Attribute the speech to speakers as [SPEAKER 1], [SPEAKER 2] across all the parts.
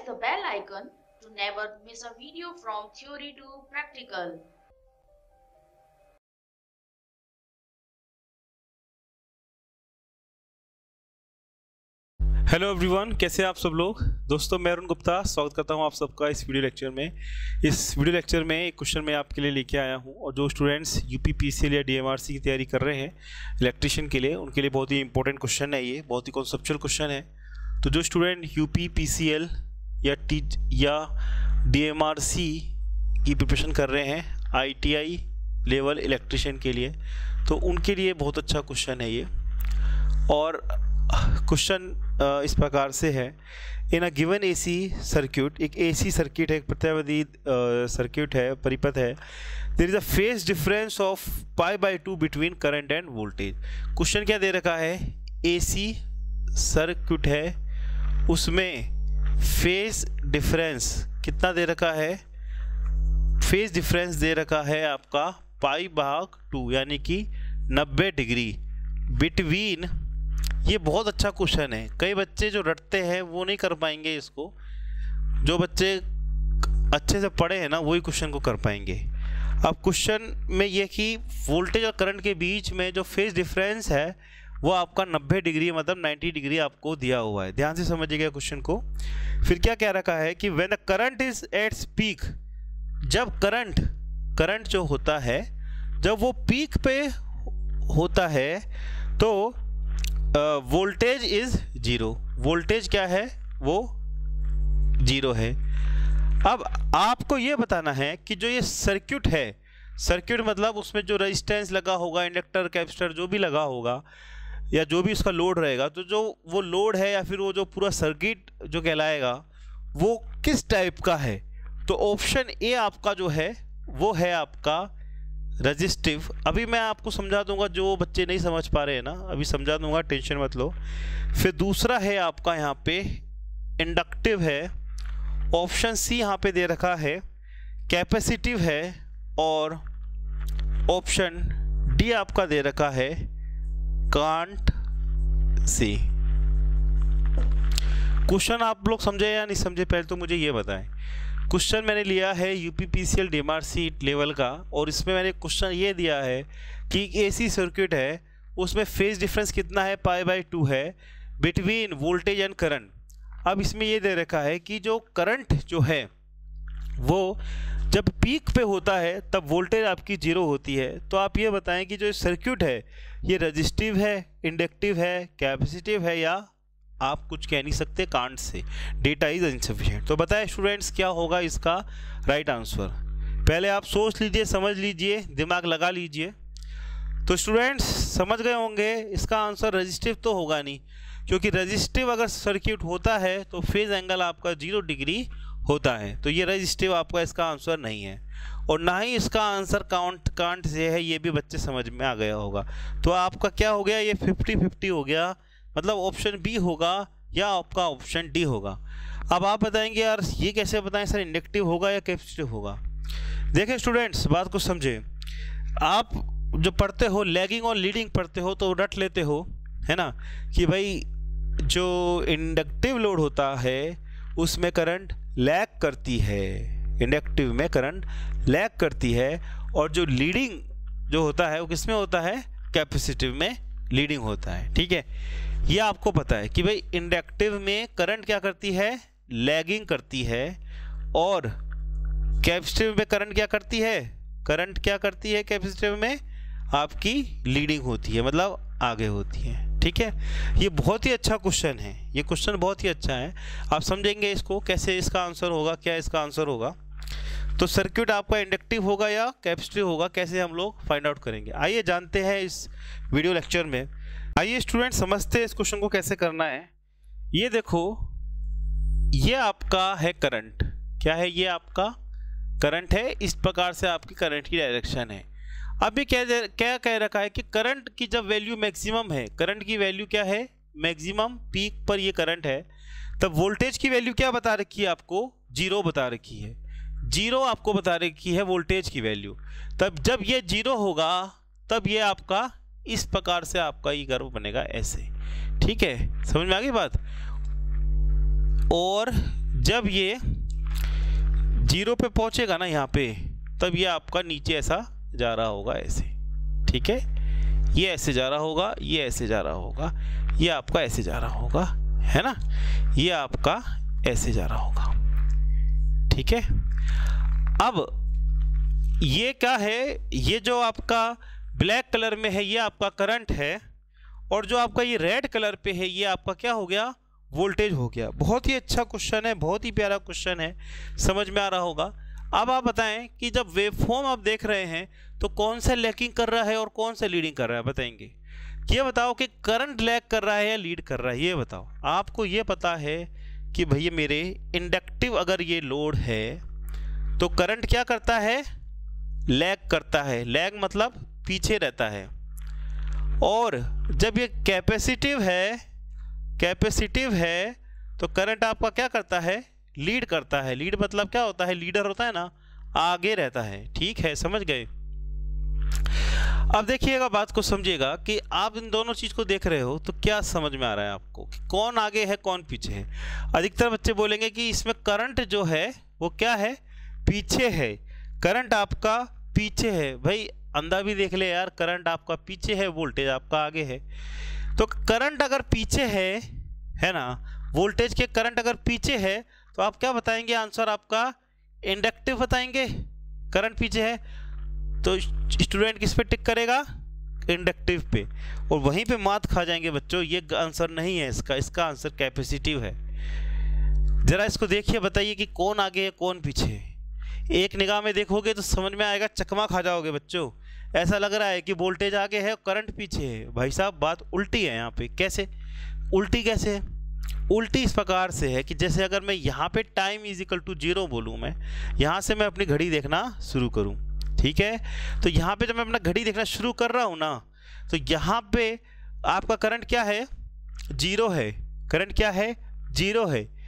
[SPEAKER 1] press the bell icon to never miss a video from theory to practical.
[SPEAKER 2] Hello everyone, कैसे हैं आप सब लोग। दोस्तों मैं अरुण गुप्ता स्वागत करता हूं आप सबका इस वीडियो लेक्चर में। इस वीडियो लेक्चर में एक क्वेश्चन मैं आपके लिए लेके आया हूं और जो स्टूडेंट्स यूपीपीसीएल या डीएमआरसी की तैयारी कर रहे हैं इलेक्ट्रिशियन के लिए, उनके लिए बहुत ही इंपॉर्टेंट क्वेश्चन है। ये बहुत ही कॉन्सेप्चुअल क्वेश्चन है। तो जो स्टूडेंट यूपीपीसीएल या डीएमआरसी की प्रिपरेशन कर रहे हैं ITI लेवल इलेक्ट्रिशियन के लिए, तो उनके लिए बहुत अच्छा क्वेश्चन है ये। और क्वेश्चन इस प्रकार से है, in a given AC circuit, एक AC सर्किट है, एक प्रत्यावर्ती सर्किट है, परिपथ है, there is a phase difference of π/2 between current and voltage. Question क्या दे रखा है, AC सर्किट है, उसमें फेज डिफरेंस कितना दे रखा है, फेज डिफरेंस दे रखा है आपका π/2 यानी कि 90 डिग्री बिटवीन। ये बहुत अच्छा क्वेश्चन है। कई बच्चे जो रटते हैं वो नहीं कर पाएंगे इसको, जो बच्चे अच्छे से पढ़े हैं ना वही क्वेश्चन को कर पाएंगे। अब क्वेश्चन में ये कि वोल्टेज और करंट के बीच में जो फेज डिफरेंस है वो आपका 90 डिग्री मतलब 90 डिग्री आपको दिया हुआ है। ध्यान से समझिएगा क्वेश्चन को। फिर क्या कह रखा है कि when the current is at peak, जब करंट जो होता है जब वो पीक पे होता है तो वोल्टेज इज जीरो। वोल्टेज क्या है, वो जीरो है। अब आपको ये बताना है कि जो ये सर्किट है, सर्किट मतलब उसमें जो रेजिस्टेंस लगा होगा, इंडक्टर कैपेसिटर जो भी लगा होगा या जो भी उसका लोड रहेगा, तो जो वो लोड है या फिर वो जो पूरा सर्किट जो कहलाएगा वो किस टाइप का है। तो ऑप्शन ए आपका जो है वो है आपका रजिस्टिव। अभी मैं आपको समझा दूंगा, जो बच्चे नहीं समझ पा रहे हैं ना अभी समझा दूंगा, टेंशन मत लो। फिर दूसरा है आपका यहाँ पे इंडक्टिव है। ऑप्शन सी यहाँ पे दे रखा है कैपेसिटिव है। और ऑप्शन डी आपका दे रखा है कांट सी। क्वेश्चन आप लोग समझे या नहीं समझे, पहले तो मुझे ये बताएं। क्वेश्चन मैंने लिया है यूपीपीसीएल डीएमआरसी लेवल का, और इसमें मैंने क्वेश्चन ये दिया है कि AC सर्किट है, उसमें फेज डिफरेंस कितना है, π/2 है बिटवीन वोल्टेज एंड करंट। अब इसमें ये दे रखा है कि जो करंट जो है वो जब पीक पे होता है तब वोल्टेज आपकी जीरो होती है। तो आप ये बताएं कि जो सर्किट है ये रजिस्टिव है, इंडक्टिव है, कैपेसिटिव है, या आप कुछ कह नहीं सकते, can't say. Data is insufficient. तो बताएं स्टूडेंट्स क्या होगा इसका राइट आंसर। पहले आप सोच लीजिए, समझ लीजिए, दिमाग लगा लीजिए। तो स्टूडेंट्स समझ गए होंगे इसका आंसर रजिस्टिव तो होगा नहीं, क्योंकि रजिस्टिव अगर सर्किट होता है तो फेज एंगल आपका 0 डिग्री होता है। तो ये रजिस्टिव आपका इसका आंसर नहीं है, और ना ही इसका आंसर कांट से है। ये भी बच्चे समझ में आ गया होगा। तो आपका क्या हो गया, ये 50-50 हो गया, मतलब ऑप्शन बी होगा या आपका ऑप्शन डी होगा। अब आप बताएंगे यार ये कैसे बताएं सर, इंडक्टिव होगा या कैपेसिटिव होगा। देखिए स्टूडेंट्स बात को समझे। आप जो पढ़ते हो लैगिंग और लीडिंग पढ़ते हो तो रट लेते हो, है ना, कि भाई जो इंडक्टिव लोड होता है उसमें करंट लैग करती है, इंडक्टिव में करंट लैग करती है, और जो लीडिंग जो होता है वो किसमें होता है, कैपेसिटिव में लीडिंग होता है। ठीक है, ये आपको पता है कि भाई इंडक्टिव में करंट क्या करती है, लैगिंग करती है, और कैपेसिटिव में करंट क्या करती है, करंट क्या करती है कैपेसिटिव में, आपकी लीडिंग होती है, मतलब आगे होती है। ठीक है, ये बहुत ही अच्छा क्वेश्चन है, ये क्वेश्चन बहुत ही अच्छा है। आप समझेंगे इसको कैसे इसका आंसर होगा, क्या इसका आंसर होगा। तो सर्किट आपका इंडक्टिव होगा या कैपेसिटिव होगा, कैसे हम लोग फाइंड आउट करेंगे, आइए जानते हैं इस वीडियो लेक्चर में। आइए स्टूडेंट समझते हैं इस क्वेश्चन को कैसे करना है। ये देखो, ये आपका है करंट, क्या है, ये आपका करंट है। इस प्रकार से आपकी करंट की डायरेक्शन है। अभी क्या कह रखा है कि करंट की जब वैल्यू मैक्सिमम है, करंट की वैल्यू क्या है, मैक्सिमम पीक पर ये करंट है, तब वोल्टेज की वैल्यू क्या बता रखी है आपको, 0 बता रखी है। 0 आपको बता रखी है वोल्टेज की वैल्यू। तब जब ये 0 होगा तब ये आपका इस प्रकार से आपका ये कर्व बनेगा ऐसे। ठीक है, समझ में आ गई बात। और जब ये 0 पे पहुंचेगा ना यहाँ पे, तब ये आपका नीचे ऐसा जा रहा होगा ऐसे, ठीक है। ये ऐसे जा रहा होगा, ये ऐसे जा रहा होगा, ये आपका ऐसे जा रहा होगा, है ना, ये आपका ऐसे जा रहा होगा, ठीक है। अब ये क्या है, ये जो आपका ब्लैक कलर में है ये आपका करंट है, और जो आपका ये रेड कलर पे है ये आपका क्या हो गया, वोल्टेज हो गया। बहुत ही अच्छा क्वेश्चन है, बहुत ही प्यारा क्वेश्चन है, समझ में आ रहा होगा। अब आप बताएं कि जब वेवफॉर्म आप देख रहे हैं तो कौन सा लैगिंग कर रहा है और कौन सा लीडिंग कर रहा है, बताएंगे। ये बताओ कि करंट लैग कर रहा है या लीड कर रहा है, ये बताओ। आपको ये पता है कि भैया मेरे इंडक्टिव अगर ये लोड है तो करंट क्या करता है, लैग करता है। लैग मतलब पीछे रहता है। और जब ये कैपेसिटिव है तो करंट आपका क्या करता है, लीड करता है। लीड मतलब क्या होता है, लीडर होता है ना, आगे रहता है, ठीक है, समझ गए। अब देखिएगा, बात को समझिएगा कि आप इन दोनों चीज को देख रहे हो तो क्या समझ में आ रहा है आपको कि कौन आगे है कौन पीछे है। अधिकतर बच्चे बोलेंगे कि इसमें करंट जो है वो क्या है, पीछे है। करंट आपका पीछे है। भाई अंधा भी देख ले यार, करंट आपका पीछे है, वोल्टेज आपका आगे है। तो करंट अगर पीछे है ना, वोल्टेज के करंट अगर पीछे है तो आप क्या बताएंगे, आंसर आपका इंडक्टिव बताएंगे। करंट पीछे है तो स्टूडेंट किस पे टिक करेगा, इंडक्टिव पे, और वहीं पे मात खा जाएंगे बच्चों। ये आंसर नहीं है इसका आंसर कैपेसिटिव है। जरा इसको देखिए, बताइए कि कौन आगे है कौन पीछे है। एक निगाह में देखोगे तो समझ में आएगा, चकमा खा जाओगे बच्चों। ऐसा लग रहा है कि वोल्टेज आगे है करंट पीछे है। भाई साहब बात उल्टी है यहाँ पे। कैसे उल्टी, कैसे उल्टी? इस प्रकार से है कि जैसे अगर मैं यहाँ पे टाइम इज इक्वल टू 0 बोलूँ, मैं यहाँ से मैं अपनी घड़ी देखना शुरू करूँ, ठीक है। तो यहाँ पे जब मैं अपना घड़ी देखना शुरू कर रहा हूँ ना, तो यहाँ पे आपका करंट क्या है, 0 है। करंट क्या है, 0 है।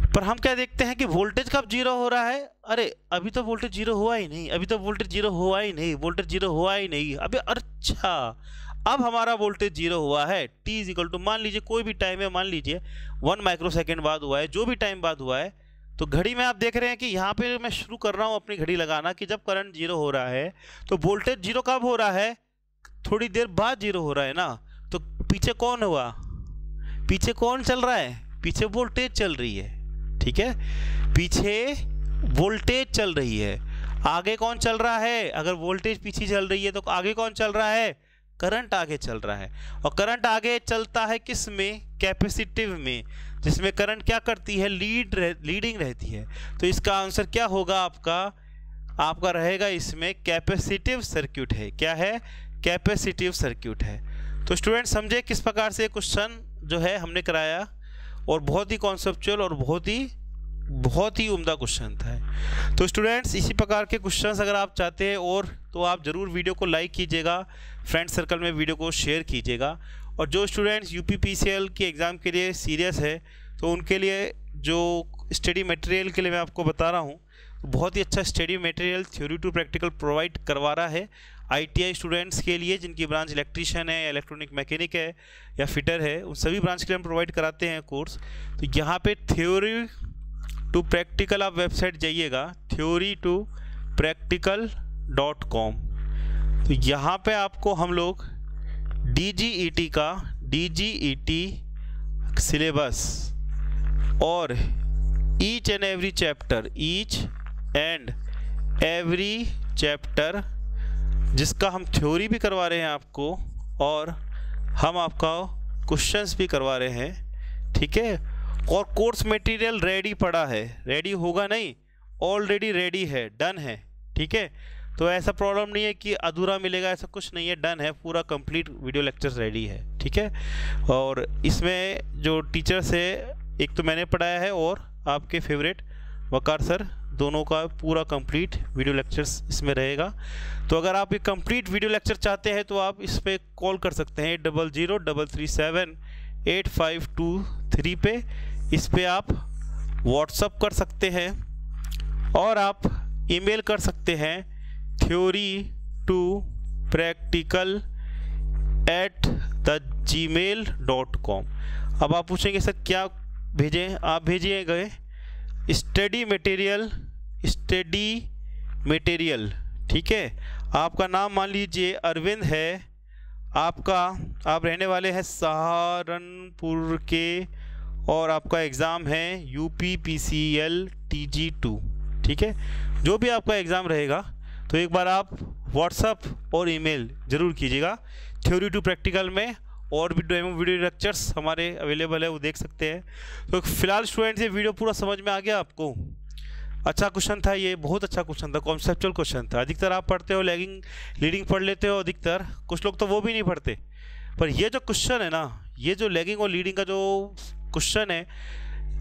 [SPEAKER 2] पर हम क्या देखते हैं कि वोल्टेज कब 0 हो रहा है, अरे अभी तो वोल्टेज 0 हुआ ही नहीं, अभी तो वोल्टेज 0 हुआ ही नहीं, वोल्टेज 0 हुआ ही नहीं। अबे अच्छा, अब हमारा वोल्टेज 0 हुआ है। t इज इक्वल टू, मान लीजिए कोई भी टाइम है, मान लीजिए 1 माइक्रोसेकंड बाद हुआ है, जो भी टाइम बाद हुआ है। तो घड़ी में आप देख रहे हैं कि यहाँ पे मैं शुरू कर रहा हूँ अपनी घड़ी लगाना कि जब करंट 0 हो रहा है तो वोल्टेज 0 कब हो रहा है, थोड़ी देर बाद 0 हो रहा है ना। तो पीछे कौन हुआ, पीछे कौन चल रहा है, पीछे वोल्टेज चल रही है, ठीक है। पीछे वोल्टेज चल रही है, आगे कौन चल रहा है। अगर वोल्टेज पीछे चल रही है तो आगे कौन चल रहा है, करंट आगे चल रहा है। और करंट आगे चलता है किस में, कैपेसिटिव में, जिसमें करंट क्या करती है, लीडिंग रहती है। तो इसका आंसर क्या होगा, आपका रहेगा इसमें कैपेसिटिव सर्किट है। क्या है, कैपेसिटिव सर्किट है। तो स्टूडेंट समझे किस प्रकार से क्वेश्चन जो है हमने कराया, और बहुत ही कॉन्सेप्चुअल और बहुत ही उम्दा क्वेश्चन था। तो स्टूडेंट्स इसी प्रकार के क्वेश्चंस अगर आप चाहते हैं और, तो आप ज़रूर वीडियो को लाइक कीजिएगा, फ्रेंड सर्कल में वीडियो को शेयर कीजिएगा। और जो स्टूडेंट्स UPPCL के एग्ज़ाम के लिए सीरियस है तो उनके लिए जो स्टडी मटेरियल के लिए मैं आपको बता रहा हूँ, बहुत ही अच्छा study material theory to practical provide करवा रहा है ITI स्टूडेंट्स के लिए, जिनकी ब्रांच इलेक्ट्रीशियन है, इलेक्ट्रॉनिक मैकेनिक है या फिटर है, उन सभी ब्रांच के लिए हम प्रोवाइड कराते हैं कोर्स। तो यहाँ पे थ्योरी टू प्रैक्टिकल, आप वेबसाइट जाइएगा theorytopractical.com। तो यहाँ पे आपको हम लोग DGET सिलेबस और ईच एंड एवरी चैप्टर जिसका हम थ्योरी भी करवा रहे हैं आपको, और हम आपका क्वेश्चंस भी करवा रहे हैं, ठीक है। और कोर्स मटेरियल रेडी पड़ा है, रेडी होगा नहीं, ऑलरेडी रेडी है, डन है, ठीक है। तो ऐसा प्रॉब्लम नहीं है कि अधूरा मिलेगा, ऐसा कुछ नहीं है, डन है, पूरा कंप्लीट वीडियो लेक्चर रेडी है, ठीक है। और इसमें जो टीचर्स है, एक तो मैंने पढ़ाया है और आपके फेवरेट वकार सर, दोनों का पूरा कंप्लीट वीडियो लेक्चर्स इसमें रहेगा। तो अगर आप ये कंप्लीट वीडियो लेक्चर चाहते हैं तो आप इस पर कॉल कर सकते हैं 0003378523 पे। इस पे आप व्हाट्सअप कर सकते हैं और आप ईमेल कर सकते हैं theorytopractical@gmail.com। अब आप पूछेंगे सर क्या आप भेजिए गए स्टडी मटेरियल, ठीक है। आपका नाम मान लीजिए अरविंद है, आप रहने वाले हैं सहारनपुर के, और आपका एग्ज़ाम है UPPCL TG2, ठीक है। जो भी आपका एग्ज़ाम रहेगा तो एक बार आप व्हाट्सअप और ईमेल ज़रूर कीजिएगा। थ्योरी टू प्रैक्टिकल में और भी डेमो वीडियो लेक्चर्स हमारे अवेलेबल है, वो देख सकते हैं। तो फिलहाल स्टूडेंट्स, ये वीडियो पूरा समझ में आ गया आपको? अच्छा क्वेश्चन था ये, बहुत अच्छा क्वेश्चन था, कॉन्सेप्चुअल क्वेश्चन था। अधिकतर आप पढ़ते हो लीडिंग पढ़ लेते हो अधिकतर, कुछ लोग तो वो भी नहीं पढ़ते। पर ये जो क्वेश्चन है ना, ये जो लैगिंग और लीडिंग का जो क्वेश्चन है,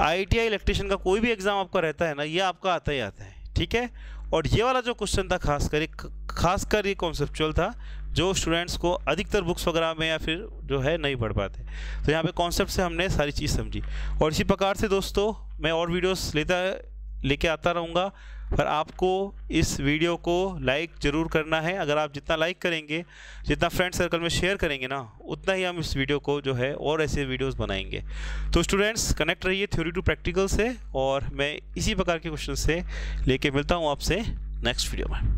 [SPEAKER 2] IITI इलेक्ट्रीशियन का कोई भी एग्ज़ाम आपका रहता है ना, ये आपका आता ही आता है, ठीक है। और ये वाला जो क्वेश्चन था खासकर ये कॉन्सेप्चुअल था, जो स्टूडेंट्स को अधिकतर बुक्स वगैरह में या फिर जो है नहीं पढ़ पाते। तो यहाँ पे कॉन्सेप्ट से हमने सारी चीज़ समझी। और इसी प्रकार से दोस्तों मैं और वीडियोस लेके आता रहूँगा, पर आपको इस वीडियो को लाइक ज़रूर करना है। अगर आप जितना लाइक करेंगे, जितना फ्रेंड सर्कल में शेयर करेंगे ना, उतना ही हम इस वीडियो को जो है और ऐसे वीडियोस बनाएंगे। तो स्टूडेंट्स, कनेक्ट रहिए थ्योरी टू प्रैक्टिकल से, और मैं इसी प्रकार के क्वेश्चन से लेके मिलता हूँ आपसे नेक्स्ट वीडियो में।